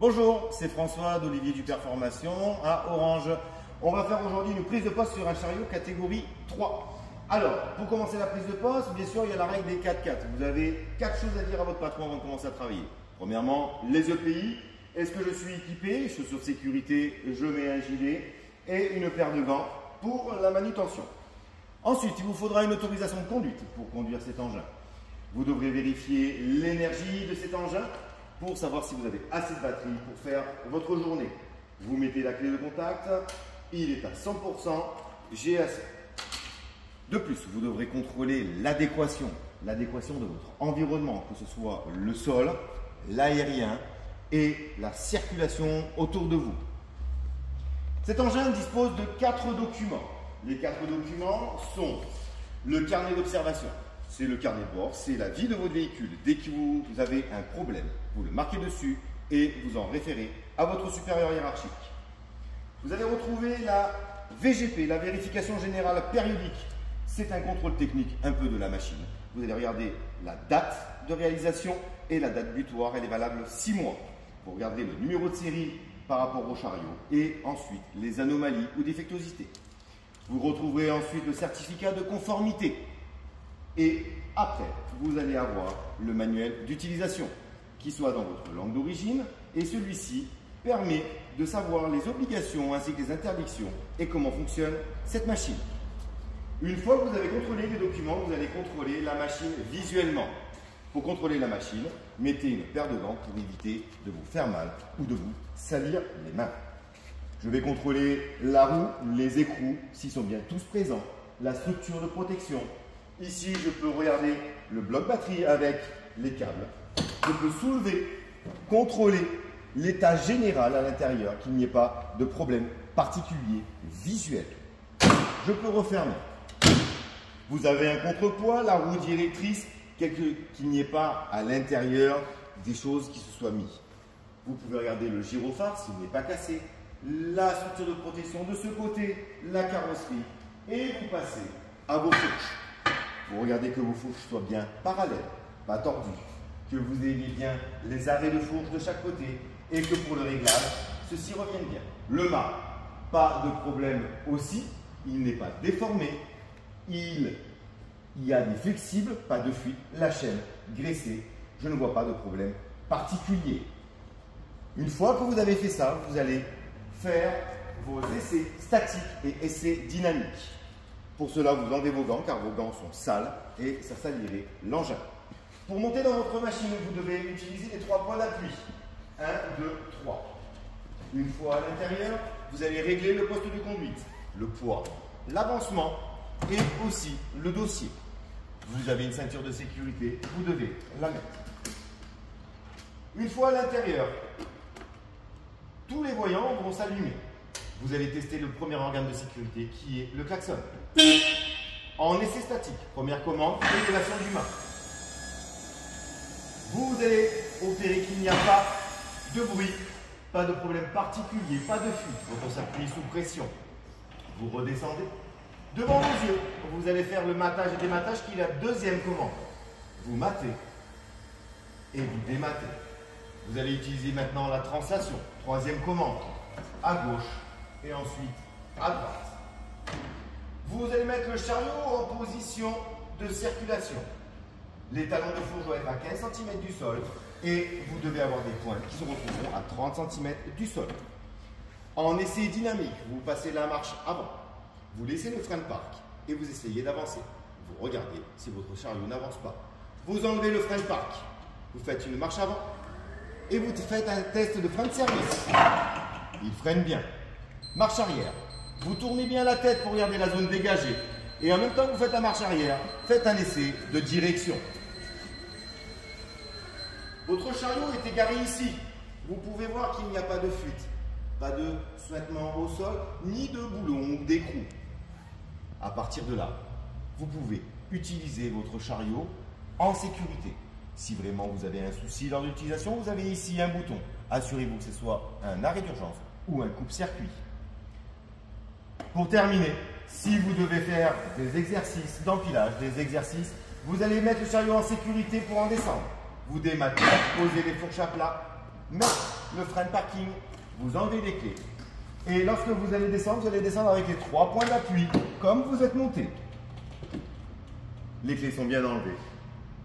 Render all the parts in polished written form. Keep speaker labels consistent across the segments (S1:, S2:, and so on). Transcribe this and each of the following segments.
S1: Bonjour, c'est François d'Olivier du Performation à Orange. On va faire aujourd'hui une prise de poste sur un chariot catégorie 3. Alors, pour commencer la prise de poste, bien sûr, il y a la règle des 4-4. Vous avez 4 choses à dire à votre patron avant de commencer à travailler. Premièrement, les EPI. Est-ce que je suis équipé? Chaussures de sécurité, je mets un gilet et une paire de gants pour la manutention. Ensuite, il vous faudra une autorisation de conduite pour conduire cet engin. Vous devrez vérifier l'énergie de cet engin pour savoir si vous avez assez de batterie pour faire votre journée. Vous mettez la clé de contact, il est à 100%, j'ai assez. De plus, vous devrez contrôler l'adéquation de votre environnement, que ce soit le sol, l'aérien et la circulation autour de vous. Cet engin dispose de 4 documents. Les 4 documents sont le carnet d'observation. C'est le carnet de bord, c'est la vie de votre véhicule. Dès que vous avez un problème, vous le marquez dessus et vous en référez à votre supérieur hiérarchique. Vous allez retrouver la VGP, la vérification générale périodique. C'est un contrôle technique un peu de la machine. Vous allez regarder la date de réalisation et la date butoir. Elle est valable 6 mois. Vous regardez le numéro de série par rapport au chariot et ensuite les anomalies ou défectuosités. Vous retrouverez ensuite le certificat de conformité. Et après, vous allez avoir le manuel d'utilisation qui soit dans votre langue d'origine et celui-ci permet de savoir les obligations ainsi que les interdictions et comment fonctionne cette machine. Une fois que vous avez contrôlé les documents, vous allez contrôler la machine visuellement. Pour contrôler la machine, mettez une paire de gants pour éviter de vous faire mal ou de vous salir les mains. Je vais contrôler la roue, les écrous, s'ils sont bien tous présents, la structure de protection. Ici, je peux regarder le bloc batterie avec les câbles. Je peux soulever, contrôler l'état général à l'intérieur, qu'il n'y ait pas de problème particulier visuel. Je peux refermer. Vous avez un contrepoids, la roue directrice, qu'il n'y ait pas à l'intérieur des choses qui se soient mises. Vous pouvez regarder le gyrophare s'il n'est pas cassé, la structure de protection de ce côté, la carrosserie, et vous passez à vos fourches. Vous regardez que vos fourches soient bien parallèles, pas tordues, que vous ayez bien les arrêts de fourche de chaque côté et que pour le réglage, ceci revienne bien. Le mât, pas de problème aussi, il n'est pas déformé, il y a des flexibles, pas de fuite, la chaîne graissée, je ne vois pas de problème particulier. Une fois que vous avez fait ça, vous allez faire vos essais statiques et essais dynamiques. Pour cela, vous enlevez vos gants car vos gants sont sales et ça salirait l'engin. Pour monter dans votre machine, vous devez utiliser les 3 points d'appui. 1, 2, 3. Une fois à l'intérieur, vous allez régler le poste de conduite, le poids, l'avancement et aussi le dossier. Vous avez une ceinture de sécurité, vous devez la mettre. Une fois à l'intérieur, tous les voyants vont s'allumer. Vous allez tester le premier organe de sécurité qui est le klaxon. En essai statique, première commande, élévation du mât. Vous allez opérer qu'il n'y a pas de bruit, pas de problème particulier, pas de fuite. Votre s'appuie sous pression. Vous redescendez. Devant vos yeux, vous allez faire le matage et dématage qui est la deuxième commande. Vous matez et vous dématez. Vous allez utiliser maintenant la translation, troisième commande, à gauche et ensuite à droite. Vous allez mettre le chariot en position de circulation. Les talons de fourche doivent être à 15 cm du sol et vous devez avoir des points qui se retrouveront à 30 cm du sol. En essai dynamique, vous passez la marche avant. Vous laissez le frein de parc et vous essayez d'avancer. Vous regardez si votre chariot n'avance pas. Vous enlevez le frein de parc. Vous faites une marche avant et vous faites un test de frein de service. Il freine bien. Marche arrière. Vous tournez bien la tête pour regarder la zone dégagée. Et en même temps que vous faites la marche arrière, faites un essai de direction. Votre chariot est égaré ici. Vous pouvez voir qu'il n'y a pas de fuite, pas de suintement au sol, ni de boulons ou d'écrou. À partir de là, vous pouvez utiliser votre chariot en sécurité. Si vraiment vous avez un souci lors de l'utilisation, vous avez ici un bouton. Assurez-vous que ce soit un arrêt d'urgence ou un coupe-circuit. Pour terminer, si vous devez faire des exercices d'empilage, des exercices, vous allez mettre le chariot en sécurité pour en descendre. Vous dématez, posez les fourches à plat, mettre le frein de parking, vous enlevez les clés. Et lorsque vous allez descendre avec les 3 points d'appui, comme vous êtes monté. Les clés sont bien enlevées.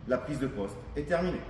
S1: La prise de poste est terminée.